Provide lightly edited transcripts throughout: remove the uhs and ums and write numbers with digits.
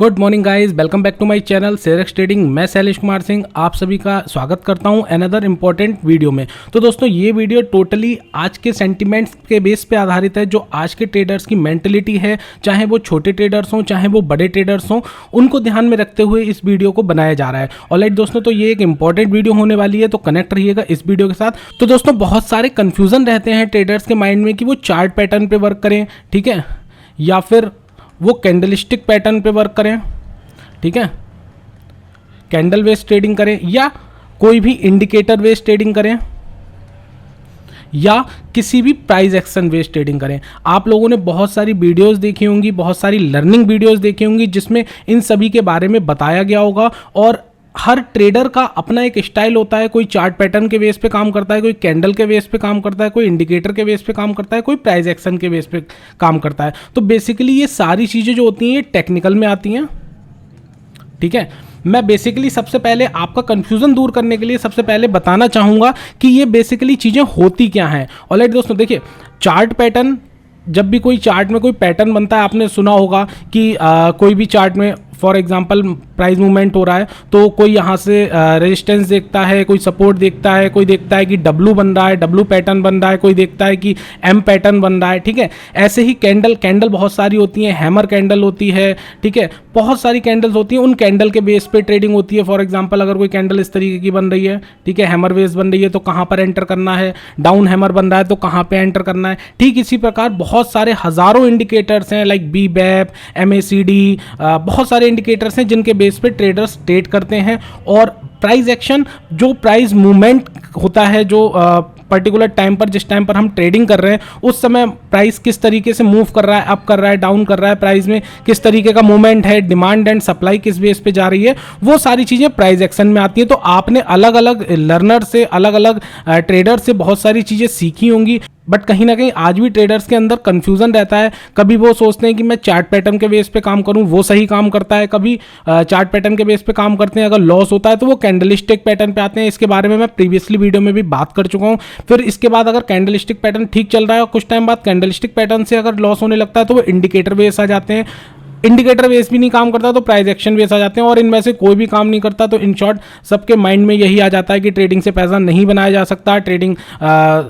Good morning guys, welcome back to my channel Serex trading. मैं शैलेश कुमार सिंह आप सभी का स्वागत करता हूं अनदर इंपॉर्टेंट वीडियो में। तो दोस्तों ये वीडियो टोटली आज के सेंटिमेंट्स के बेस पे आधारित है। जो आज के ट्रेडर्स की मेंटलिटी है, चाहे वो छोटे ट्रेडर्स हों चाहे वो बड़े ट्रेडर्स हों, उनको ध्यान में रखते हुए इस वीडियो को बनाया जा रहा है। ऑलराइट दोस्तों, तो ये एक इंपॉर्टेंट वीडियो होने वाली है, तो कनेक्ट रहिएगा इस वीडियो के साथ। तो दोस्तों बहुत सारे कन्फ्यूजन रहते हैं ट्रेडर्स के माइंड में कि वो चार्ट पैटर्न पे वर्क करें, ठीक है, या फिर वो कैंडलस्टिक पैटर्न पे वर्क करें, ठीक है, कैंडल बेस्ड ट्रेडिंग करें, या कोई भी इंडिकेटर बेस्ड ट्रेडिंग करें, या किसी भी प्राइस एक्शन बेस्ड ट्रेडिंग करें। आप लोगों ने बहुत सारी वीडियोस देखी होंगी, बहुत सारी लर्निंग वीडियोस देखी होंगी जिसमें इन सभी के बारे में बताया गया होगा। और हर ट्रेडर का अपना एक स्टाइल होता है। कोई चार्ट पैटर्न के बेस पे काम करता है, कोई कैंडल के बेस पे काम करता है, कोई इंडिकेटर के बेस पे काम करता है, कोई प्राइस एक्शन के बेस पे काम करता है। तो बेसिकली ये सारी चीज़ें जो होती हैं ये टेक्निकल में आती हैं, ठीक है। मैं बेसिकली सबसे पहले आपका कंफ्यूजन दूर करने के लिए सबसे पहले बताना चाहूँगा कि ये बेसिकली चीज़ें होती क्या हैं। ऑलराइट दोस्तों, देखिए चार्ट पैटर्न, जब भी कोई चार्ट में कोई पैटर्न बनता है, आपने सुना होगा कि कोई भी चार्ट में फॉर एग्जांपल प्राइस मूवमेंट हो रहा है तो कोई यहाँ से रेजिस्टेंस देखता है, कोई सपोर्ट देखता है, कोई देखता है कि डब्लू बन रहा है, डब्लू पैटर्न बन रहा है, कोई देखता है कि एम पैटर्न बन रहा है, ठीक है। ऐसे ही कैंडल बहुत सारी होती हैं, हैमर कैंडल होती है, ठीक है, बहुत सारी कैंडल्स होती हैं। उन कैंडल के बेस पे ट्रेडिंग होती है। फॉर एग्जांपल अगर कोई कैंडल इस तरीके की बन रही है, ठीक है, हैमर बेस बन रही है, तो कहाँ पर एंटर करना है, डाउन हैमर बन रहा है तो कहाँ पे एंटर करना है। ठीक इसी प्रकार बहुत सारे हजारों इंडिकेटर्स हैं, लाइक बी बैप, MACD, बहुत सारे इंडिकेटर्स हैं जिनके बेस पे ट्रेडर्स ट्रेड करते हैं। और प्राइस एक्शन, जो प्राइस मूवमेंट होता है, जो पर्टिकुलर टाइम पर, जिस टाइम पर हम ट्रेडिंग कर रहे हैं उस समय प्राइस किस तरीके से मूव कर रहा है, अप कर रहा है, डाउन कर रहा है, प्राइस में किस तरीके का मूवमेंट है, डिमांड एंड सप्लाई किस बेस पे जा रही है, वो सारी चीज़ें प्राइस एक्शन में आती हैं। तो आपने अलग अलग लर्नर से, अलग अलग ट्रेडर से बहुत सारी चीज़ें सीखी होंगी, बट कहीं ना कहीं आज भी ट्रेडर्स के अंदर कंफ्यूजन रहता है। कभी वो सोचते हैं कि मैं चार्ट पैटर्न के बेस पे काम करूं, वो सही काम करता है, कभी चार्ट पैटर्न के बेस पे काम करते हैं, अगर लॉस होता है तो वो कैंडलस्टिक पैटर्न पे आते हैं। इसके बारे में मैं प्रीवियसली वीडियो में भी बात कर चुका हूं। फिर इसके बाद अगर कैंडलस्टिक पैटर्न ठीक चल रहा है और कुछ टाइम बाद कैंडलस्टिक पैटर्न से अगर लॉस होने लगता है तो वो इंडिकेटर बेस आ जाते हैं। इंडिकेटर बेस भी नहीं काम करता तो प्राइस एक्शन बेस आ जाते हैं, और इनमें से कोई भी काम नहीं करता। तो इन शॉर्ट सबके माइंड में यही आ जाता है कि ट्रेडिंग से पैसा नहीं बनाया जा सकता, ट्रेडिंग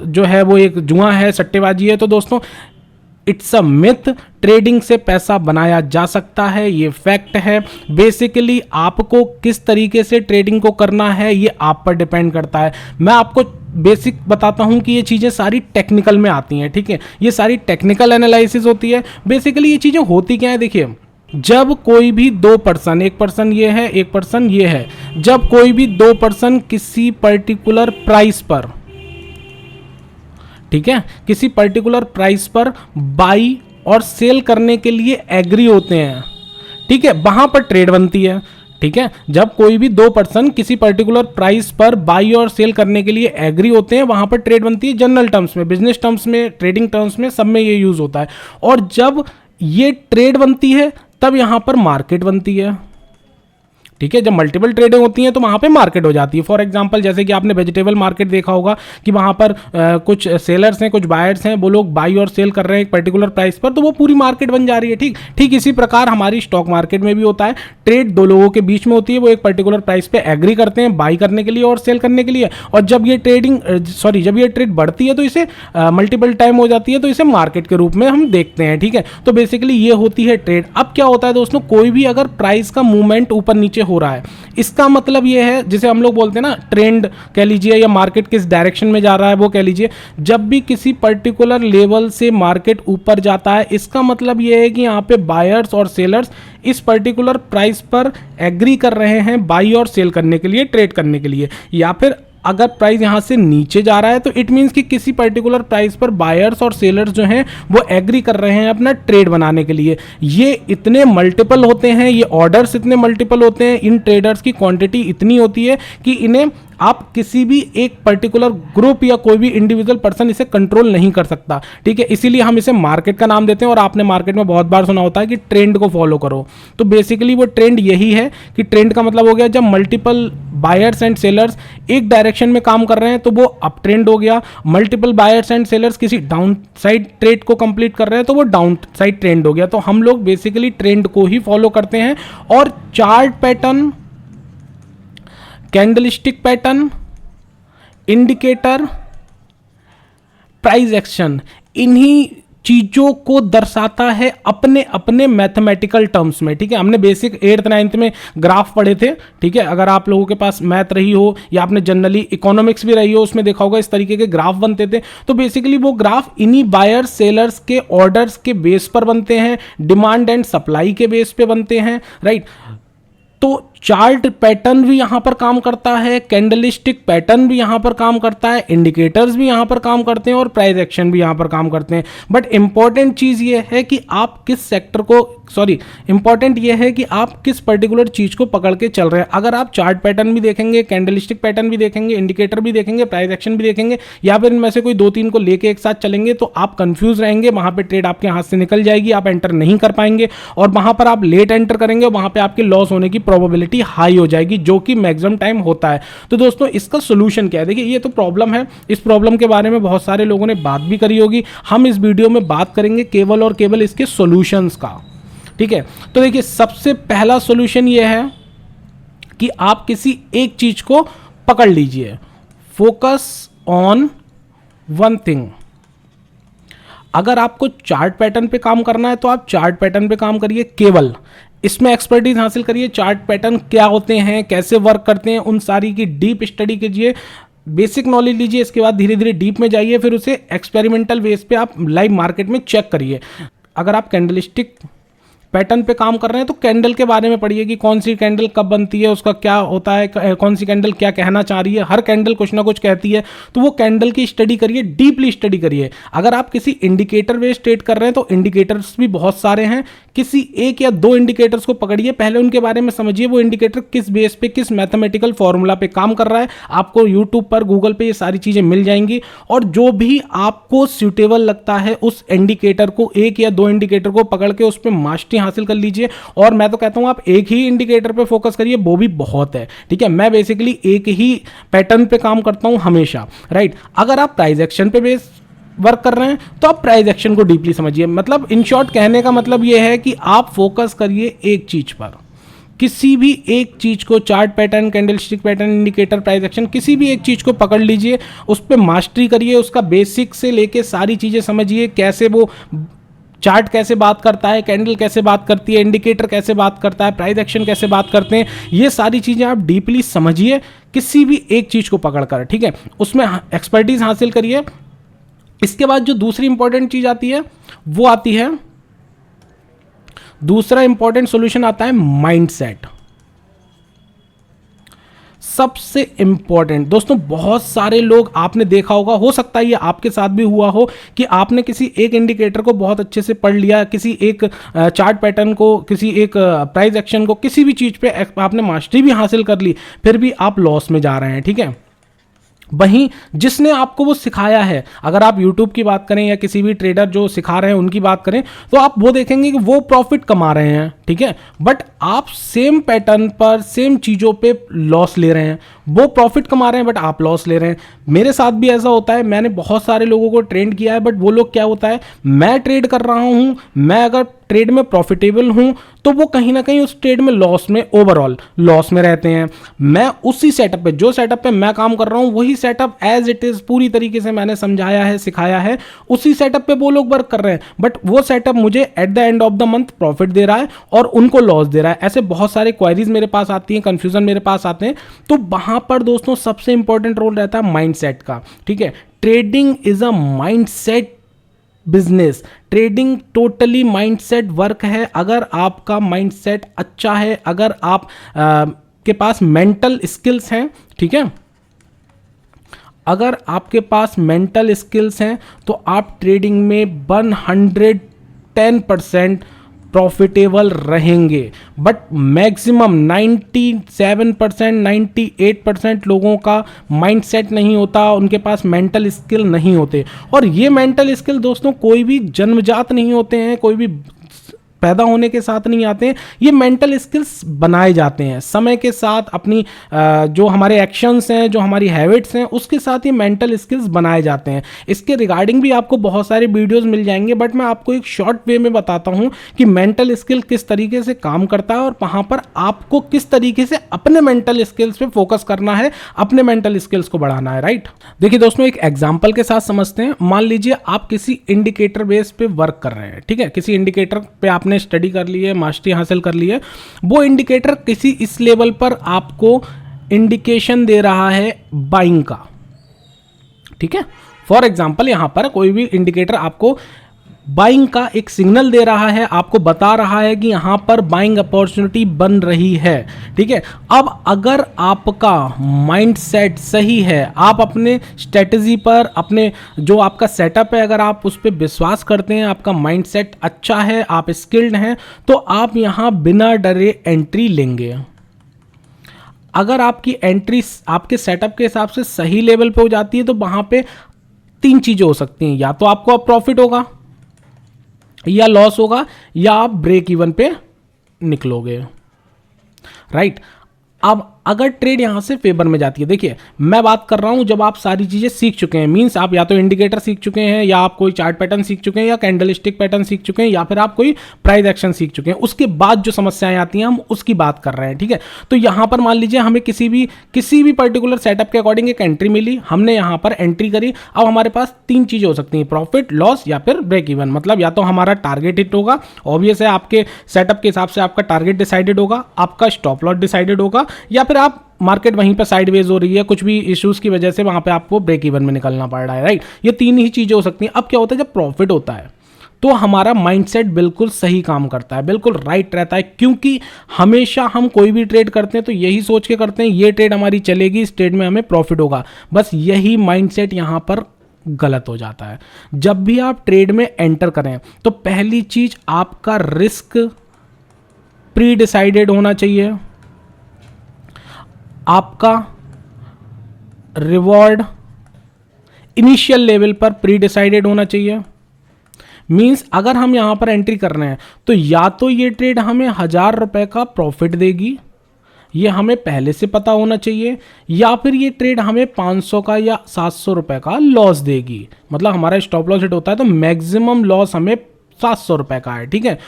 जो है वो एक जुआ है, सट्टेबाजी है। तो दोस्तों इट्स अ मिथ, ट्रेडिंग से पैसा बनाया जा सकता है, ये फैक्ट है। बेसिकली आपको किस तरीके से ट्रेडिंग को करना है ये आप पर डिपेंड करता है। मैं आपको बेसिक बताता हूं कि ये चीज़ें सारी टेक्निकल में आती हैं, ठीक है, ये सारी टेक्निकल एनालिसिस होती है। बेसिकली ये चीज़ें होती क्या है, देखिए, जब कोई भी दो पर्सन, एक पर्सन ये है, एक पर्सन ये है, जब कोई भी दो पर्सन किसी पर्टिकुलर प्राइस पर, ठीक है, किसी पर्टिकुलर प्राइस पर बाई और सेल करने के लिए एग्री होते हैं, ठीक है, वहां पर ट्रेड बनती है, ठीक है। जब कोई भी दो पर्सन किसी पर्टिकुलर प्राइस पर बाई और सेल करने के लिए एग्री होते हैं, वहां पर ट्रेड बनती है। जनरल टर्म्स में, बिजनेस टर्म्स में, ट्रेडिंग टर्म्स में, सब में ये यूज होता है। और जब ये ट्रेड बनती है तब यहां पर मार्केट बनती है, ठीक है। जब मल्टीपल ट्रेडिंग होती हैं तो वहाँ पे मार्केट हो जाती है। फॉर एग्जांपल जैसे कि आपने वेजिटेबल मार्केट देखा होगा कि वहाँ पर कुछ सेलर्स हैं, कुछ बायर्स हैं, वो लोग बाई और सेल कर रहे हैं एक पर्टिकुलर प्राइस पर, तो वो पूरी मार्केट बन जा रही है। ठीक इसी प्रकार हमारी स्टॉक मार्केट में भी होता है। ट्रेड दो लोगों के बीच में होती है, वो एक पर्टिकुलर प्राइस पे एग्री करते हैं बाई करने के लिए और सेल करने के लिए, और जब ये जब ये ट्रेड बढ़ती है तो इसे मल्टीपल टाइम हो जाती है, तो इसे मार्केट के रूप में हम देखते हैं, ठीक है। तो बेसिकली ये होती है ट्रेड। अब क्या होता है दोस्तों, कोई भी अगर प्राइस का मूवमेंट ऊपर नीचे हो रहा है, इसका मतलब यह है, जिसे हम लोग बोलते हैं ना ट्रेंड कह लीजिए, या मार्केट किस डायरेक्शन में जा रहा है वो कह लीजिए। जब भी किसी पर्टिकुलर लेवल से मार्केट ऊपर जाता है, इसका मतलब यह है कि यहाँ पे बायर्स और सेलर्स इस पर्टिकुलर प्राइस पर एग्री कर रहे हैं बाई और सेल करने के लिए, ट्रेड करने के लिए। या फिर अगर प्राइस यहाँ से नीचे जा रहा है तो इट मीन्स कि किसी पर्टिकुलर प्राइस पर बायर्स और सेलर्स जो हैं वो एग्री कर रहे हैं अपना ट्रेड बनाने के लिए। ये इतने मल्टीपल होते हैं, ये ऑर्डर्स इतने मल्टीपल होते हैं, इन ट्रेडर्स की क्वांटिटी इतनी होती है कि इन्हें आप किसी भी एक पर्टिकुलर ग्रुप या कोई भी इंडिविजुअल पर्सन इसे कंट्रोल नहीं कर सकता, ठीक है। इसीलिए हम इसे मार्केट का नाम देते हैं। और आपने मार्केट में बहुत बार सुना होता है कि ट्रेंड को फॉलो करो, तो बेसिकली वो ट्रेंड यही है कि ट्रेंड का मतलब हो गया जब मल्टीपल बायर्स एंड सेलर्स एक डायरेक्शन में काम कर रहे हैं तो वो अप ट्रेंड हो गया, मल्टीपल बायर्स एंड सेलर्स किसी डाउन साइड ट्रेड को कंप्लीट कर रहे हैं तो वो डाउन साइड ट्रेंड हो गया। तो हम लोग बेसिकली ट्रेंड को ही फॉलो करते हैं। और chart pattern, candlestick pattern, indicator, price action, इन्हीं चीजों को दर्शाता है अपने अपने मैथमेटिकल टर्म्स में, ठीक है। हमने बेसिक 8th 9th में ग्राफ पढ़े थे, ठीक है। अगर आप लोगों के पास मैथ रही हो या आपने जनरली इकोनॉमिक्स भी रही हो, उसमें देखा होगा इस तरीके के ग्राफ बनते थे। तो बेसिकली वो ग्राफ इन्हीं बायर्स सेलर्स के ऑर्डर्स के बेस पर बनते हैं, डिमांड एंड सप्लाई के बेस पे बनते हैं, राइट। तो चार्ट पैटर्न भी यहां पर काम करता है, कैंडलस्टिक पैटर्न भी यहां पर काम करता है, इंडिकेटर्स भी यहां पर काम करते हैं और प्राइस एक्शन भी यहां पर काम करते हैं। बट इंपॉर्टेंट चीज ये है कि आप किस सेक्टर को, इंपॉर्टेंट ये है कि आप किस पर्टिकुलर चीज को पकड़ के चल रहे हैं। अगर आप चार्ट पैटर्न भी देखेंगे, कैंडलस्टिक पैटर्न भी देखेंगे, इंडिकेटर भी देखेंगे, प्राइस एक्शन भी देखेंगे, या फिर इनमें से कोई 2-3 को लेके एक साथ चलेंगे तो आप कंफ्यूज रहेंगे, वहां पे ट्रेड आपके हाथ से निकल जाएगी, आप एंटर नहीं कर पाएंगे और वहां पर आप लेट एंटर करेंगे, वहां पे आपके लॉस होने की प्रोबेबिलिटी हाई हो जाएगी, जो कि मैक्सिमम टाइम होता है। तो दोस्तों इसका सोल्यूशन क्या है? देखिए ये तो प्रॉब्लम है, इस प्रॉब्लम के बारे में बहुत सारे लोगों ने बात भी करी होगी। हम इस वीडियो में बात करेंगे केवल और केवल इसके सॉल्यूशंस का, ठीक है। तो देखिए सबसे पहला सॉल्यूशन ये है कि आप किसी एक चीज को पकड़ लीजिए, फोकस ऑन वन थिंग। अगर आपको चार्ट पैटर्न पे काम करना है तो आप चार्ट पैटर्न पे काम करिए, केवल इसमें एक्सपर्टीज हासिल करिए। चार्ट पैटर्न क्या होते हैं, कैसे वर्क करते हैं, उन सारी की डीप स्टडी कीजिए, बेसिक नॉलेज लीजिए। इसके बाद धीरे धीरे डीप में जाइए, फिर उसे एक्सपेरिमेंटल बेस पे आप लाइव मार्केट में चेक करिए। अगर आप कैंडलस्टिक पैटर्न पे काम कर रहे हैं तो कैंडल के बारे में पढ़िए कि कौन सी कैंडल कब बनती है, उसका क्या होता है, कौन सी कैंडल क्या कहना चाह रही है। हर कैंडल कुछ ना कुछ कहती है, तो वो कैंडल की स्टडी करिए, डीपली स्टडी करिए। अगर आप किसी इंडिकेटर बेस्ड ट्रेड कर रहे हैं तो इंडिकेटर्स भी बहुत सारे हैं, किसी एक या दो इंडिकेटर्स को पकड़िए, पहले उनके बारे में समझिए वो इंडिकेटर किस बेस पे, किस मैथमेटिकल फॉर्मूला पे काम कर रहा है। आपको यूट्यूब पर, गूगल पे ये सारी चीजें मिल जाएंगी और जो भी आपको सूटेबल लगता है उस इंडिकेटर को, एक या दो इंडिकेटर को पकड़ के उस पर मास्टरी हासिल कर लीजिए। और मैं तो कहता हूं आप एक ही इंडिकेटर पे फोकस करिए, वो भी बहुत है, ठीक है। मैं बेसिकली एक ही पैटर्न पे काम करता हूं हमेशा, राइट। अगर आप प्राइस एक्शन पे बेस वर्क कर रहे हैं तो आप प्राइस एक्शन को डीपली समझिए। मतलब इन शॉर्ट कहने का मतलब यह है कि आप फोकस करिए एक चीज पर, किसी भी एक चीज को, chart pattern, candlestick pattern, indicator, price action, किसी भी एक चीज को पकड़ लीजिए, उस पर मास्टरी करिए, उसका बेसिक से लेके सारी चीजें समझिए, कैसे वो चार्ट कैसे बात करता है, कैंडल कैसे बात करती है, इंडिकेटर कैसे बात करता है, प्राइस एक्शन कैसे बात करते हैं, ये सारी चीजें आप डीपली समझिए किसी भी एक चीज को पकड़कर, ठीक है। उसमें एक्सपर्टीज हासिल करिए। इसके बाद जो दूसरी इंपॉर्टेंट चीज आती है वो आती है, दूसरा इंपॉर्टेंट सॉल्यूशन आता है माइंडसेट। सबसे इंपॉर्टेंट दोस्तों, बहुत सारे लोग आपने देखा होगा, हो सकता है ये आपके साथ भी हुआ हो कि आपने किसी एक इंडिकेटर को बहुत अच्छे से पढ़ लिया, किसी एक चार्ट पैटर्न को, किसी एक प्राइस एक्शन को, किसी भी चीज पे आपने मास्टरी भी हासिल कर ली, फिर भी आप लॉस में जा रहे हैं, ठीक है। वहीं जिसने आपको वो सिखाया है, अगर आप YouTube की बात करें या किसी भी ट्रेडर जो सिखा रहे हैं उनकी बात करें, तो आप वो देखेंगे कि वो प्रॉफिट कमा रहे हैं, ठीक है। बट आप सेम पैटर्न पर, सेम चीज़ों पे लॉस ले रहे हैं। वो प्रॉफिट कमा रहे हैं बट आप लॉस ले रहे हैं। मेरे साथ भी ऐसा होता है, मैंने बहुत सारे लोगों को ट्रेड किया है, बट वो लोग क्या होता है, मैं ट्रेड कर रहा हूँ, मैं अगर ट्रेड में प्रॉफिटेबल हूं तो वो कहीं ना कहीं उस ट्रेड में लॉस में, ओवरऑल लॉस में रहते हैं। मैं उसी सेटअप पे, जो सेटअप पे मैं काम कर रहा हूं, वही सेटअप एज इट इज पूरी तरीके से मैंने समझाया है, सिखाया है, उसी सेटअप पे वो लोग वर्क कर रहे हैं, बट वो सेटअप मुझे at the end of the month profit दे रहा है और उनको लॉस दे रहा है। ऐसे बहुत सारे क्वेरीज मेरे पास आती हैं, कंफ्यूजन मेरे पास आते हैं। तो वहां पर दोस्तों सबसे इंपॉर्टेंट रोल रहता है माइंडसेट का, ठीक है। Trading is a mindset business, trading totally mindset work है। अगर आपका माइंडसेट अच्छा है, अगर आप के पास मेंटल स्किल्स हैं, ठीक है, अगर आपके पास मेंटल स्किल्स हैं तो आप ट्रेडिंग में 110% प्रॉफिटेबल रहेंगे। बट मैक्सिमम 97% 98% लोगों का माइंडसेट नहीं होता, उनके पास मेंटल स्किल नहीं होते। और ये मेंटल स्किल दोस्तों कोई भी जन्मजात नहीं होते हैं, कोई भी पैदा होने के साथ नहीं आते हैं। ये मेंटल स्किल्स बनाए जाते हैं समय के साथ, अपनी जो हमारे एक्शंस हैं, जो हमारी हैबिट्स हैं, उसके साथ ये मेंटल स्किल्स बनाए जाते हैं। इसके रिगार्डिंग भी आपको बहुत सारे वीडियोस मिल जाएंगे, बट मैं आपको एक शॉर्ट वे में बताता हूं कि मेंटल स्किल किस तरीके से काम करता है और वहां पर आपको किस तरीके से अपने मेंटल स्किल्स पे फोकस करना है, अपने मेंटल स्किल्स को बढ़ाना है। राइट, देखिए दोस्तों, एक एग्जाम्पल के साथ समझते हैं। मान लीजिए आप किसी इंडिकेटर बेस पे वर्क कर रहे हैं, ठीक है, किसी इंडिकेटर पे आपने स्टडी कर ली है, मास्टरी हासिल कर ली है। वो इंडिकेटर किसी इस लेवल पर आपको इंडिकेशन दे रहा है बाइंग का, ठीक है। फॉर एग्जांपल यहां पर कोई भी इंडिकेटर आपको बाइंग का एक सिग्नल दे रहा है, आपको बता रहा है कि यहां पर बाइंग अपॉर्चुनिटी बन रही है, ठीक है। अब अगर आपका माइंडसेट सही है, आप अपने स्ट्रेटजी पर, अपने जो आपका सेटअप है, अगर आप उस पर विश्वास करते हैं, आपका माइंडसेट अच्छा है, आप स्किल्ड हैं, तो आप यहां बिना डरे एंट्री लेंगे। अगर आपकी एंट्री आपके सेटअप के हिसाब से सही लेवल पे हो जाती है तो वहां पे 3 चीजें हो सकती हैं, या तो आपको अब प्रॉफिट होगा, या लॉस होगा, या आप ब्रेक इवन पे निकलोगे। राइट, अब अगर ट्रेड यहां से फेवर में जाती है, देखिए मैं बात कर रहा हूं जब आप सारी चीजें सीख चुके हैं, मींस आप या तो इंडिकेटर सीख चुके हैं, या आप कोई चार्ट पैटर्न सीख चुके हैं, या कैंडलस्टिक पैटर्न सीख चुके हैं, या फिर आप कोई प्राइस एक्शन सीख चुके हैं। उसके बाद जो समस्याएं आती हैं हम उसकी बात कर रहे हैं, ठीक है। तो यहां पर मान लीजिए हमें किसी भी पर्टिकुलर सेटअप के अकॉर्डिंग एक एंट्री मिली, हमने यहां पर एंट्री करी। अब हमारे पास 3 चीजें हो सकती हैं, प्रॉफिट, लॉस या फिर ब्रेक इवन। मतलब या तो हमारा टारगेट हिट होगा, ऑब्वियस है आपके सेटअप के हिसाब से आपका टारगेट डिसाइडेड होगा, आपका स्टॉप लॉस डिसाइडेड होगा, या फिर आप मार्केट वहीं पर साइडवेज हो रही है, कुछ भी इश्यूज की वजह से वहां पे आपको ब्रेक इवन में निकलना पड़ रहा है। राइट, ये 3 ही चीजें हो सकती हैं। अब क्या होता है, जब प्रॉफिट होता है तो हमारा माइंडसेट बिल्कुल सही काम करता है, बिल्कुल राइट रहता है, क्योंकि हमेशा हम कोई भी ट्रेड करते हैं तो यही सोच के करते हैं ये ट्रेड हमारी चलेगी, इस ट्रेड में हमें प्रॉफिट होगा। बस यही माइंडसेट यहां पर गलत हो जाता है। जब भी आप ट्रेड में एंटर करें तो पहली चीज आपका रिस्क प्री डिसाइडेड होना चाहिए, आपका रिवॉर्ड इनिशियल लेवल पर प्री डिसाइडेड होना चाहिए। मींस अगर हम यहां पर एंट्री कर रहे हैं तो या तो ये ट्रेड हमें 1000 रुपए का प्रॉफिट देगी, ये हमें पहले से पता होना चाहिए, या फिर ये ट्रेड हमें 500 का या 700 रुपए का लॉस देगी। मतलब हमारा स्टॉप लॉस हिट होता है तो मैक्सिमम लॉस हमें 700 रुपए का है, ठीक है।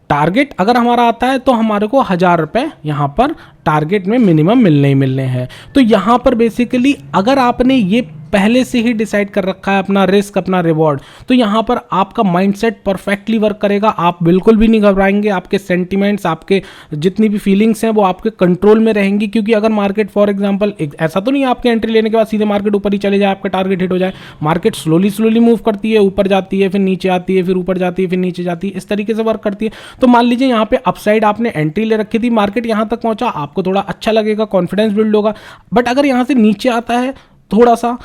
टारगेट अगर हमारा आता है तो हमारे को 1000 रुपए यहां पर टारगेट में मिनिमम मिलने ही मिलने हैं। तो यहां पर बेसिकली अगर आपने ये पहले से ही डिसाइड कर रखा है अपना रिस्क, अपना रिवॉर्ड, तो यहां पर आपका माइंडसेट परफेक्टली वर्क करेगा, आप बिल्कुल भी नहीं घबराएंगे, आपके सेंटिमेंट्स, आपके जितनी भी फीलिंग्स हैं वो आपके कंट्रोल में रहेंगी। क्योंकि अगर मार्केट फॉर एग्जांपल ऐसा तो नहीं है आपके एंट्री लेने के बाद सीधे मार्केट ऊपर ही चले जाए, आपका टारगेट हिट हो जाए। मार्केट स्लोली मूव करती है, ऊपर जाती है, फिर नीचे आती है, फिर ऊपर जाती है, फिर नीचे जाती है, इस तरीके से वर्क करती है। तो मान लीजिए यहाँ पे अपसाइड आपने एंट्री ले रखी थी, मार्केट यहां तक पहुंचा, आपको थोड़ा अच्छा लगेगा, कॉन्फिडेंस बिल्ड होगा। बट अगर यहां से नीचे आता है थोड़ा सा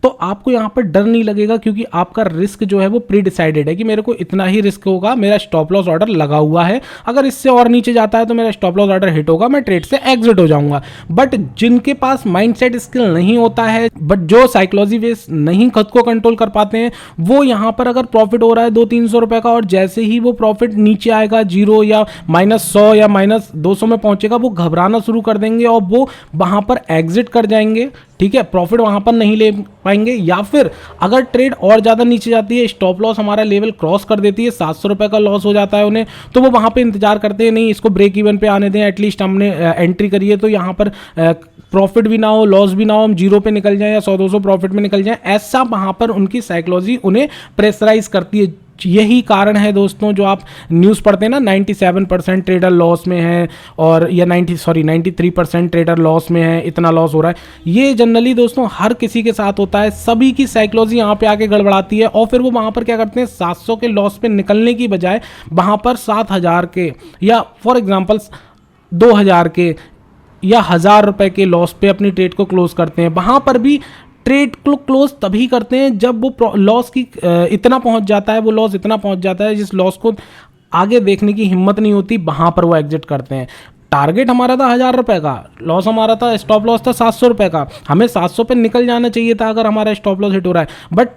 तो आपको यहां पर डर नहीं लगेगा, क्योंकि आपका रिस्क जो है वो प्री डिसाइडेड है कि मेरे को इतना ही रिस्क होगा, मेरा स्टॉप लॉस ऑर्डर लगा हुआ है, अगर इससे और नीचे जाता है तो मेरा स्टॉप लॉस ऑर्डर हिट होगा, मैं ट्रेड से एग्जिट हो जाऊंगा। बट जिनके पास माइंडसेट स्किल नहीं होता है, बट जो साइकोलॉजी बेस नहीं खुद को कंट्रोल कर पाते हैं, वो यहां पर अगर प्रॉफिट हो रहा है 200-300 रुपए का और जैसे ही वो प्रॉफिट नीचे आएगा 0 या -100 या -200 में पहुंचेगा, वो घबराना शुरू कर देंगे और वो वहां पर एग्जिट कर जाएंगे, ठीक है। प्रॉफिट वहां पर नहीं ले पाएंगे, या फिर अगर ट्रेड और ज्यादा नीचे जाती है, स्टॉप लॉस हमारा लेवल क्रॉस कर देती है, 700 रुपए का लॉस हो जाता है उन्हें, तो वो वहां पे इंतजार करते हैं, नहीं इसको ब्रेक इवन पे आने दें, एटलीस्ट हमने एंट्री करी है तो यहां पर प्रॉफिट भी ना हो, लॉस भी ना हो, हम 0 पे निकल जाएं या 100-200 प्रॉफिट में निकल जाएं। ऐसा वहां पर उनकी साइकोलॉजी उन्हें प्रेशराइज करती है। यही कारण है दोस्तों, जो आप न्यूज़ पढ़ते हैं ना 97% ट्रेडर लॉस में है, और या 93% ट्रेडर लॉस में है, इतना लॉस हो रहा है। ये जनरली दोस्तों हर किसी के साथ होता है, सभी की साइकोलॉजी यहाँ पे आके गड़बड़ाती है और फिर वो वहाँ पर क्या करते हैं, 700 के लॉस पे निकलने की बजाय वहाँ पर 7000 के या फॉर एग्जाम्पल 2000 के या 1000 रुपए के लॉस पे अपनी ट्रेड को क्लोज करते हैं। वहाँ पर भी ट्रेड को क्लोज तभी करते हैं जब वो लॉस की इतना पहुंच जाता है, वो लॉस इतना पहुंच जाता है जिस लॉस को आगे देखने की हिम्मत नहीं होती, वहाँ पर वो एग्जिट करते हैं। टारगेट हमारा था 1000 रुपये का, लॉस हमारा था, स्टॉप लॉस था 700 रुपये का, हमें 700 पे निकल जाना चाहिए था अगर हमारा स्टॉप लॉस हिट हो रहा है, बट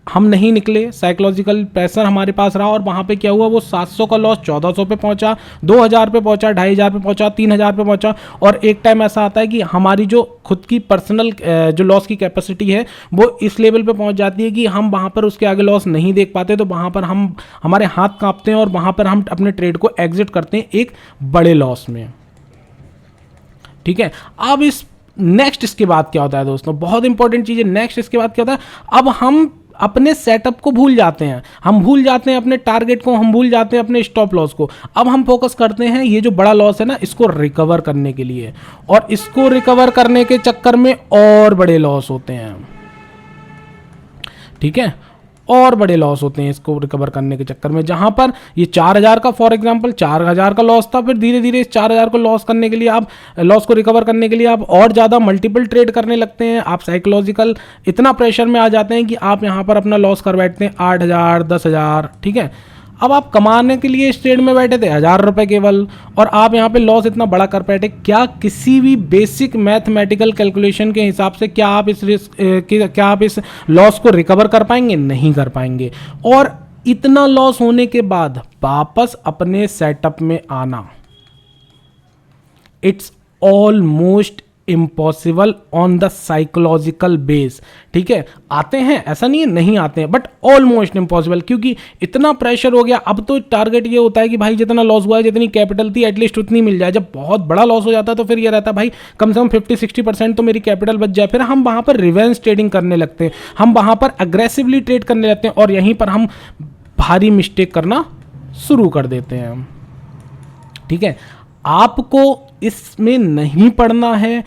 हम नहीं निकले। साइकोलॉजिकल प्रेशर हमारे पास रहा और वहाँ पे क्या हुआ, वो 700 का लॉस 1400 पे पहुँचा, 2000 पे पहुँचा, 2500 पे पहुँचा, 3000 पे पहुँचा। और एक टाइम ऐसा आता है कि हमारी जो खुद की पर्सनल जो लॉस की कैपेसिटी है वो इस लेवल पे पहुँच जाती है कि हम वहाँ पर उसके आगे लॉस नहीं देख पाते, तो वहाँ पर हमारे हाथ काँपते हैं और वहाँ पर हम अपने ट्रेड को एग्जिट करते हैं एक बड़े लॉस में। ठीक है, अब नेक्स्ट इसके बाद क्या होता है दोस्तों, बहुत इंपॉर्टेंट चीज़ है। नेक्स्ट इसके बाद क्या होता है, अब हम अपने सेटअप को भूल जाते हैं, हम भूल जाते हैं अपने टारगेट को, हम भूल जाते हैं अपने स्टॉप लॉस को। अब हम फोकस करते हैं ये जो बड़ा लॉस है ना, इसको रिकवर करने के लिए, और इसको रिकवर करने के चक्कर में और बड़े लॉस होते हैं। ठीक है, और बड़े लॉस होते हैं इसको रिकवर करने के चक्कर में। जहां पर ये 4000 का, फॉर एग्जांपल 4000 का लॉस था, फिर धीरे धीरे इस 4000 को लॉस करने के लिए आप, लॉस को रिकवर करने के लिए आप और ज़्यादा मल्टीपल ट्रेड करने लगते हैं। आप साइकोलॉजिकल इतना प्रेशर में आ जाते हैं कि आप यहाँ पर अपना लॉस कर बैठते हैं 8000, 10000। ठीक है, अब आप कमाने के लिए इस ट्रेड में बैठे थे 1000 रुपये केवल, और आप यहाँ पे लॉस इतना बड़ा कर बैठे। क्या किसी भी बेसिक मैथमेटिकल कैलकुलेशन के हिसाब से क्या आप इस रिस्क क्या आप इस लॉस को रिकवर कर पाएंगे? नहीं कर पाएंगे। और इतना लॉस होने के बाद वापस अपने सेटअप में आना, it's almost impossible on the psychological base. ठीक है, आते हैं, ऐसा नहीं है नहीं आते हैं, बट ऑलमोस्ट इम्पॉसिबल, क्योंकि इतना प्रेशर हो गया। अब तो टारगेट ये होता है कि भाई जितना लॉस हुआ है, जितनी कैपिटल थी एटलीस्ट उतनी मिल जाए। जब बहुत बड़ा लॉस हो जाता है तो फिर ये रहता है भाई कम से कम 50-60% तो मेरी कैपिटल बच जाए। फिर हम वहाँ पर रिवेंज ट्रेडिंग करने लगते हैं, हम वहाँ पर अग्रेसिवली ट्रेड करने लगते हैं, और यहीं पर हम भारी मिस्टेक करना शुरू कर देते हैं। ठीक है, आपको इसमें नहीं पढ़ना है,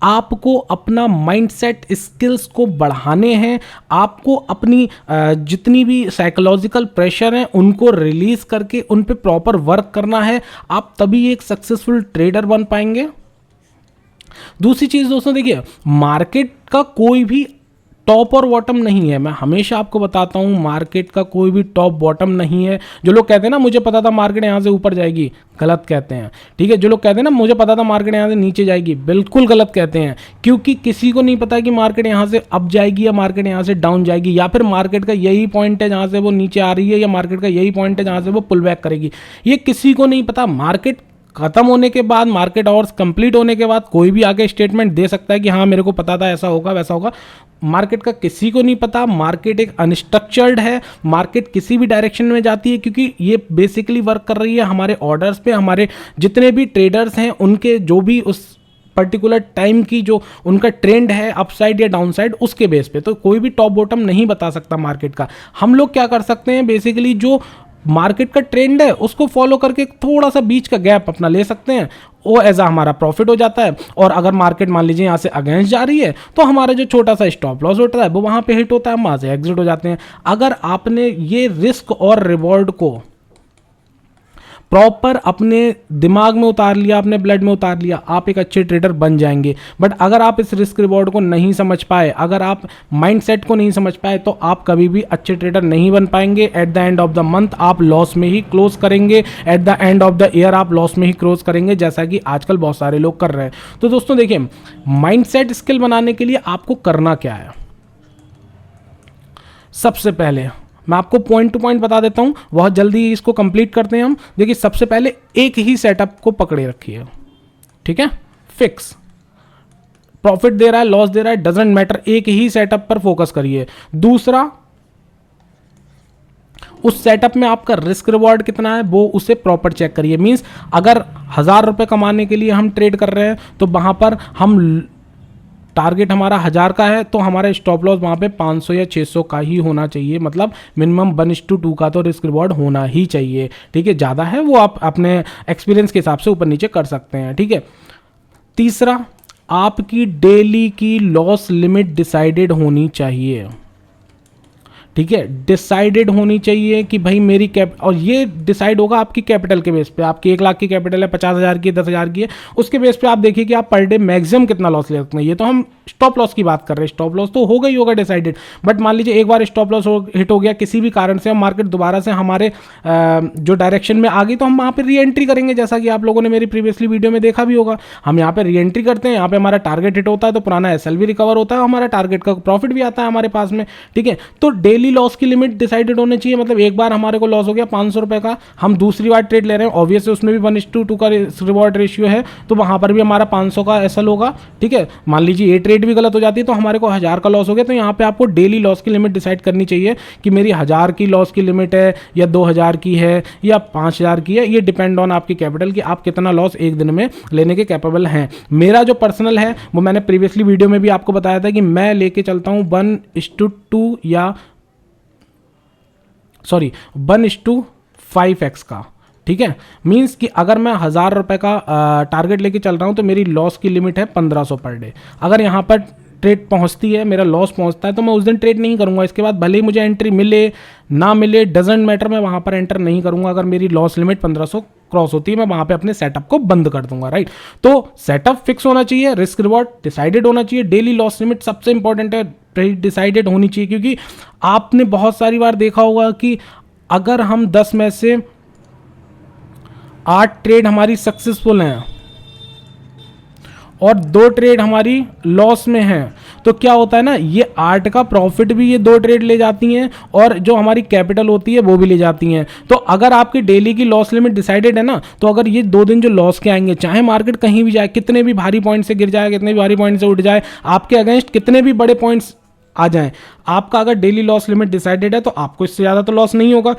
आपको अपना माइंडसेट स्किल्स को बढ़ाने हैं, आपको अपनी जितनी भी साइकोलॉजिकल प्रेशर हैं उनको रिलीज करके उन पे प्रॉपर वर्क करना है। आप तभी एक सक्सेसफुल ट्रेडर बन पाएंगे। दूसरी चीज दोस्तों देखिए, मार्केट का कोई भी टॉप और बॉटम नहीं है। मैं हमेशा आपको बताता हूं, मार्केट का कोई भी टॉप बॉटम नहीं है। जो लोग कहते हैं ना मुझे पता था मार्केट यहां से ऊपर जाएगी, गलत कहते हैं। ठीक है, जो लोग कहते हैं ना मुझे पता था मार्केट यहां से नीचे जाएगी, बिल्कुल गलत कहते हैं, क्योंकि किसी को नहीं पता कि मार्केट यहां से अप जाएगी या मार्केट यहां से डाउन जाएगी, या फिर मार्केट का यही पॉइंट है जहां से वो नीचे आ रही है, या मार्केट का यही पॉइंट है जहां से वो पुल बैक करेगी। ये किसी को नहीं पता। मार्केट खत्म होने के बाद, मार्केट आवर्स कंप्लीट होने के बाद कोई भी आगे स्टेटमेंट दे सकता है कि हाँ मेरे को पता था ऐसा होगा वैसा होगा। मार्केट का किसी को नहीं पता। मार्केट एक अनस्ट्रक्चर्ड है, मार्केट किसी भी डायरेक्शन में जाती है, क्योंकि ये बेसिकली वर्क कर रही है हमारे ऑर्डर्स पे। हमारे जितने भी ट्रेडर्स हैं उनके जो भी उस पर्टिकुलर टाइम की जो उनका ट्रेंड है अपसाइड या डाउनसाइड, उसके बेस पे। तो कोई भी टॉप बॉटम नहीं बता सकता मार्केट का। हम लोग क्या कर सकते हैं, बेसिकली जो मार्केट का ट्रेंड है उसको फॉलो करके थोड़ा सा बीच का गैप अपना ले सकते हैं, वो एज हमारा प्रॉफिट हो जाता है। और अगर मार्केट मान लीजिए यहाँ से अगेंस्ट जा रही है तो हमारा जो छोटा सा स्टॉप लॉस होता है वो वहाँ पे हिट होता है, हम वहाँ से एग्जिट हो जाते हैं। अगर आपने ये रिस्क और रिवॉर्ड को प्रॉपर अपने दिमाग में उतार लिया, अपने ब्लड में उतार लिया, आप एक अच्छे ट्रेडर बन जाएंगे। बट अगर आप इस रिस्क रिवॉर्ड को नहीं समझ पाए, अगर आप माइंडसेट को नहीं समझ पाए, तो आप कभी भी अच्छे ट्रेडर नहीं बन पाएंगे। Eight the end of the month आप लॉस में ही क्लोज करेंगे, eight the end of the year आप लॉस में ही क्लोज करेंगे, जैसा कि आजकल बहुत सारे लोग कर रहे हैं। तो दोस्तों देखिए, माइंडसेट स्किल बनाने के लिए आपको करना क्या है। सबसे पहले मैं आपको पॉइंट टू पॉइंट बता देता हूं, बहुत जल्दी इसको कंप्लीट करते हैं हम। देखिए, सबसे पहले एक ही सेटअप को पकड़े रखिए, ठीक है, फिक्स। प्रॉफिट दे रहा है, लॉस दे रहा है, डजंट मैटर, एक ही सेटअप पर फोकस करिए। दूसरा, उस सेटअप में आपका रिस्क रिवॉर्ड कितना है वो उसे प्रॉपर चेक करिए। मींस अगर 1000 रुपये कमाने के लिए हम ट्रेड कर रहे हैं तो वहां पर हम टारगेट हमारा 1000 का है, तो हमारा स्टॉप लॉस वहाँ पे 500 या 600 का ही होना चाहिए। मतलब मिनिमम 1:2 का तो रिस्क रिवॉर्ड होना ही चाहिए। ठीक है, ज़्यादा है वो आप अपने एक्सपीरियंस के हिसाब से ऊपर नीचे कर सकते हैं। ठीक है, तीसरा, आपकी डेली की लॉस लिमिट डिसाइडेड होनी चाहिए। ठीक है, डिसाइडेड होनी चाहिए कि भाई मेरी कैप, और ये डिसाइड होगा आपकी कैपिटल के बेस पे। आपकी 1 लाख की कैपिटल है, 50,000 की, 10,000 की है, उसके बेस पे आप देखिए कि आप पर डे मैक्सिमम कितना लॉस ले सकते हैं। ये तो हम स्टॉप लॉस की बात कर रहे हैं, स्टॉप लॉस तो होगा ही होगा डिसाइडेड, बट मान लीजिए एक बार स्टॉप लॉस हिट हो गया किसी भी कारण से, मार्केट दोबारा से हमारे जो डायरेक्शन में आ गई, तो हम वहाँ पे री एंट्री करेंगे, जैसा कि आप लोगों ने मेरी प्रीवियसली वीडियो में देखा भी होगा। हम यहाँ पे री एंट्री करते हैं, यहाँ पे हमारा टारगेट हिट होता है तो पुराना एसएल भी रिकवर होता है, हमारा टारगेट का प्रॉफिट भी आता है हमारे पास में, ठीक है। तो डेली लॉस की लिमिट डिसाइडेड होनी चाहिए, मतलब एक बार हमारे को लॉस हो गया 500 रुपए का, हम दूसरी बार ट्रेड ले रहे हैं, ऑब्वियसली उसमें भी 1:2 का रिवॉर्ड रेशियो है, तो वहां पर भी हमारा 500 का एसएल होगा, ठीक है। मान लीजिए ये ट्रेड भी गलत हो जाती है तो हमारे को 1000 का लॉस हो गया, तो यहाँ पे आपको डेली लॉस की लिमिट डिसाइड करनी चाहिए कि मेरी 1000 की लॉस की लिमिट है या 2000 की है या 5000 की है। ये डिपेंड ऑन आपकी कैपिटल कि आप कितना लॉस एक दिन में लेने के कैपेबल हैं। मेरा जो पर्सनल है वो मैंने प्रीवियसली वीडियो में भी आपको बताया था कि मैं लेके चलता हूं 1:2 या 1:5x का, ठीक है। मींस कि अगर मैं 1000 रुपए का टारगेट लेके चल रहा हूं तो मेरी लॉस की लिमिट है 1500 पर डे। अगर यहां पर ट्रेड पहुंचती है, मेरा लॉस पहुंचता है, तो मैं उस दिन ट्रेड नहीं करूंगा। इसके बाद भले ही मुझे एंट्री मिले ना मिले, डजेंट मैटर, मैं वहां पर एंटर नहीं करूंगा। अगर मेरी लॉस लिमिट 1500 क्रॉस होती है, मैं वहां पे अपने सेटअप को बंद कर दूंगा, राइट। तो सेटअप फिक्स होना चाहिए, रिस्क रिवॉर्ड डिसाइडेड होना चाहिए, डेली लॉस लिमिट सबसे इंपॉर्टेंट है, डिसाइडेड होनी चाहिए। क्योंकि आपने बहुत सारी बार देखा होगा कि अगर हम 10 में से 8 ट्रेड हमारी सक्सेसफुल हैं और 2 ट्रेड हमारी लॉस में हैं, तो क्या होता है ना, ये 8 का प्रॉफिट भी ये 2 ट्रेड ले जाती हैं और जो हमारी कैपिटल होती है वो भी ले जाती हैं। तो अगर आपकी डेली की लॉस लिमिट डिसाइडेड है ना, तो अगर ये 2 दिन जो लॉस के आएंगे, चाहे मार्केट कहीं भी जाए, कितने भी भारी पॉइंट से गिर जाए, कितने भी भारी पॉइंट से उठ जाए, आपके अगेंस्ट कितने भी बड़े पॉइंट्स आ जाएं, आपका अगर डेली लॉस लिमिट डिसाइडेड है तो आपको इससे ज़्यादा तो लॉस नहीं होगा।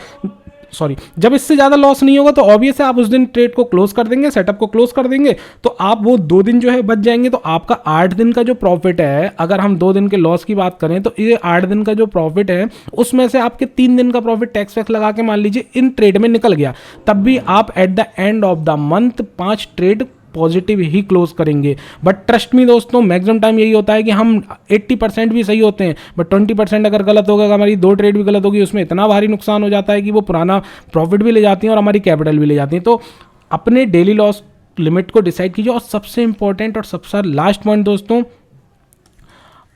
जब इससे ज़्यादा लॉस नहीं होगा तो ऑब्वियस है आप उस दिन ट्रेड को क्लोज कर देंगे, सेटअप को क्लोज कर देंगे, तो आप वो 2 दिन जो है बच जाएंगे। तो आपका 8 दिन का जो प्रॉफिट है, अगर हम 2 दिन के लॉस की बात करें तो ये 8 दिन का जो प्रॉफिट है उसमें से आपके 3 दिन का प्रॉफिट टैक्स वैक्स लगा के मान लीजिए इन ट्रेड में निकल गया, तब भी आप eight the end of the month 5 trade positive he close करेंगे। बट ट्रस्ट मी दोस्तों, मैक्सिमम टाइम यही होता है कि हम 80% भी सही होते हैं, बट 20% अगर गलत होगा, हमारी 2 ट्रेड भी गलत होगी, उसमें इतना भारी नुकसान हो जाता है कि वो पुराना प्रॉफिट भी ले जाती हैं और हमारी कैपिटल भी ले जाती हैं। तो अपने डेली लॉस लिमिट को डिसाइड कीजिए। और सबसे इंपॉर्टेंट और सबसे लास्ट पॉइंट दोस्तों,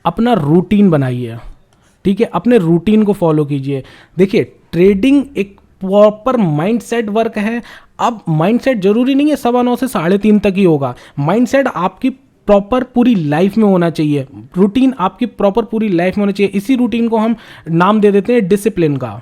अपना रूटीन बनाइए, ठीक है। अपने रूटीन को फॉलो कीजिए। देखिए, ट्रेडिंग एक प्रॉपर माइंडसेट वर्क है। अब माइंडसेट जरूरी नहीं है 9:15 से 3:30 तक ही होगा। माइंडसेट आपकी प्रॉपर पूरी लाइफ में होना चाहिए, रूटीन आपकी प्रॉपर पूरी लाइफ में होना चाहिए। इसी रूटीन को हम नाम दे देते हैं डिसिप्लिन का,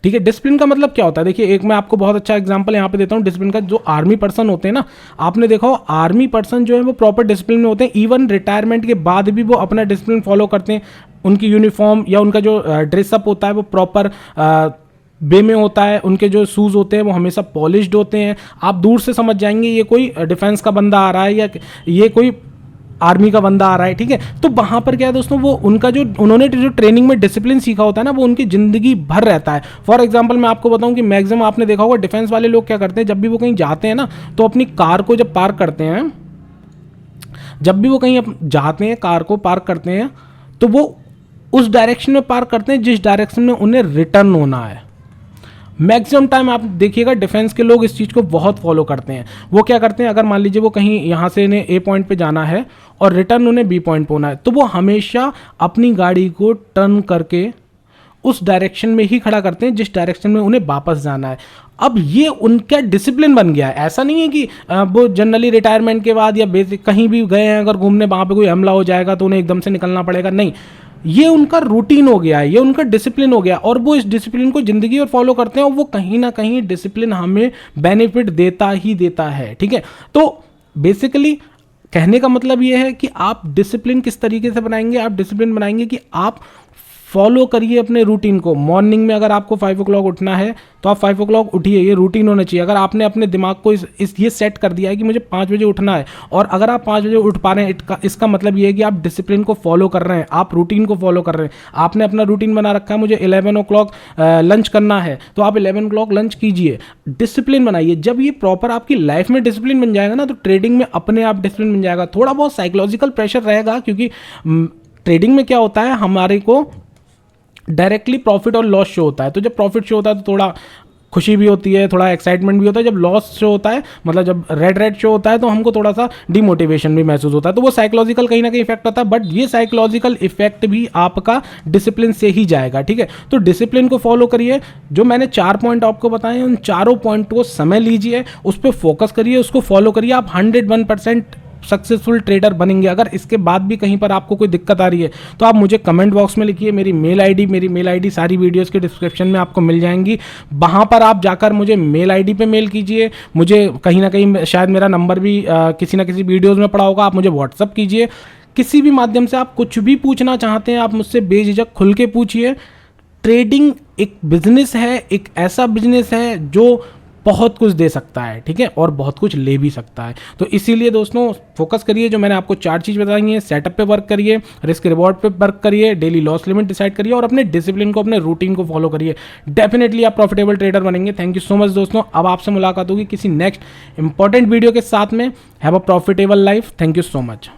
ठीक है। डिसिप्लिन का मतलब क्या होता है, देखिए एक मैं आपको बहुत अच्छा एग्जांपल यहाँ पे देता हूँ डिसिप्लिन का। जो आर्मी पर्सन होते हैं ना, आपने देखा हो आर्मी पर्सन जो है वो प्रॉपर डिसिप्लिन में होते हैं। इवन रिटायरमेंट के बाद भी वो अपना डिसिप्लिन फॉलो करते हैं। उनकी यूनिफॉर्म या उनका जो ड्रेसअप होता है वो प्रॉपर वे में होता है, उनके जो शूज़ होते हैं वो हमेशा पॉलिश्ड होते हैं। आप दूर से समझ जाएंगे ये कोई डिफेंस का बंदा आ रहा है या ये कोई आर्मी का बंदा आ रहा है, ठीक है। तो वहाँ पर क्या है दोस्तों, वो उनका जो उन्होंने जो ट्रेनिंग में डिसिप्लिन सीखा होता है ना, वो उनकी ज़िंदगी भर रहता है। फॉर एग्जांपल मैं आपको बताऊं कि मैक्सिमम आपने देखा होगा डिफेंस वाले लोग क्या करते हैं, जब भी वो कहीं जाते हैं ना, तो अपनी कार को जब पार्क करते हैं, जब भी वो कहीं जाते हैं कार को पार्क करते हैं, तो वो उस डायरेक्शन में पार्क करते हैं जिस डायरेक्शन में उन्हें रिटर्न होना है। मैक्सिमम टाइम आप देखिएगा डिफेंस के लोग इस चीज़ को बहुत फॉलो करते हैं। वो क्या करते हैं, अगर मान लीजिए वो कहीं यहाँ से इन्हें ए पॉइंट पे जाना है और रिटर्न उन्हें बी पॉइंट पे होना है, तो वो हमेशा अपनी गाड़ी को टर्न करके उस डायरेक्शन में ही खड़ा करते हैं जिस डायरेक्शन में उन्हें वापस जाना है। अब ये उनका डिसिप्लिन बन गया है। ऐसा नहीं है कि वो जनरली रिटायरमेंट के बाद या बेसिक कहीं भी गए हैं अगर घूमने, वहाँ पे कोई हमला हो जाएगा तो उन्हें एकदम से निकलना पड़ेगा, नहीं। ये उनका रूटीन हो गया है, ये उनका डिसिप्लिन हो गया और वो इस डिसिप्लिन को जिंदगी और फॉलो करते हैं और वो कहीं ना कहीं डिसिप्लिन हमें बेनिफिट देता ही देता है, ठीक है। तो बेसिकली कहने का मतलब ये है कि आप डिसिप्लिन किस तरीके से बनाएंगे, आप डिसिप्लिन बनाएंगे कि आप फॉलो करिए अपने रूटीन को। मॉर्निंग में अगर आपको 5 o'clock उठना है तो आप 5 o'clock उठिए, ये रूटीन होना चाहिए। अगर आपने अपने दिमाग को ये सेट कर दिया है कि मुझे 5 बजे उठना है और अगर आप 5 बजे उठ पा रहे हैं, इसका मतलब ये है कि आप डिसिप्लिन को फॉलो कर रहे हैं, आप रूटीन को फॉलो कर रहे हैं। आपने अपना रूटीन बना रखा है, मुझे 11 o'clock लंच करना है, तो आप 11 o'clock लंच कीजिए। डिसिप्लिन बनाइए। जब ये प्रॉपर आपकी लाइफ में डिसिप्लिन बन जाएगा ना, तो ट्रेडिंग में अपने आप डिसिप्लिन बन जाएगा। थोड़ा बहुत साइकोलॉजिकल प्रेशर रहेगा, क्योंकि ट्रेडिंग में क्या होता है, हमारे को डायरेक्टली प्रॉफिट और लॉस शो होता है। तो जब प्रॉफिट शो होता है तो थोड़ा खुशी भी होती है, थोड़ा एक्साइटमेंट भी होता है। जब लॉस शो होता है, मतलब जब रेड शो होता है, तो हमको थोड़ा सा डिमोटिवेशन भी महसूस होता है। तो वो साइकोलॉजिकल कहीं ना कहीं इफेक्ट आता है, बट ये साइकोलॉजिकल इफेक्ट भी आपका डिसिप्लिन से ही जाएगा, ठीक है। तो डिसिप्लिन को फॉलो करिए। जो मैंने 4 पॉइंट आपको बताए हैं, उन चारों पॉइंट को समय लीजिए, उस पर फोकस करिए, उसको फॉलो करिए। आप 101% सक्सेसफुल ट्रेडर बनेंगे। अगर इसके बाद भी कहीं पर आपको कोई दिक्कत आ रही है तो आप मुझे कमेंट बॉक्स में लिखिए। मेरी मेल आईडी सारी वीडियोस के डिस्क्रिप्शन में आपको मिल जाएंगी। वहां पर आप जाकर मुझे मेल आईडी पे मेल कीजिए। मुझे कहीं ना कहीं शायद मेरा नंबर भी किसी ना किसी वीडियोज़ में पड़ा होगा, आप मुझे व्हाट्सअप कीजिए। किसी भी माध्यम से आप कुछ भी पूछना चाहते हैं, आप मुझसे बेझिझक खुल के पूछिए। ट्रेडिंग एक बिजनेस है, एक ऐसा बिजनेस है जो बहुत कुछ दे सकता है, ठीक है, और बहुत कुछ ले भी सकता है। तो इसीलिए दोस्तों फोकस करिए। जो मैंने आपको 4 चीज़ बताई हैं, सेटअप पे वर्क करिए, रिस्क रिवॉर्ड पे वर्क करिए, डेली लॉस लिमिट डिसाइड करिए और अपने डिसिप्लिन को, अपने रूटीन को फॉलो करिए। डेफिनेटली आप प्रॉफिटेबल ट्रेडर बनेंगे। थैंक यू सो मच दोस्तों। अब आपसे मुलाकात होगी किसी नेक्स्ट इंपॉर्टेंट वीडियो के साथ में। Have a profitable life. Thank you so much.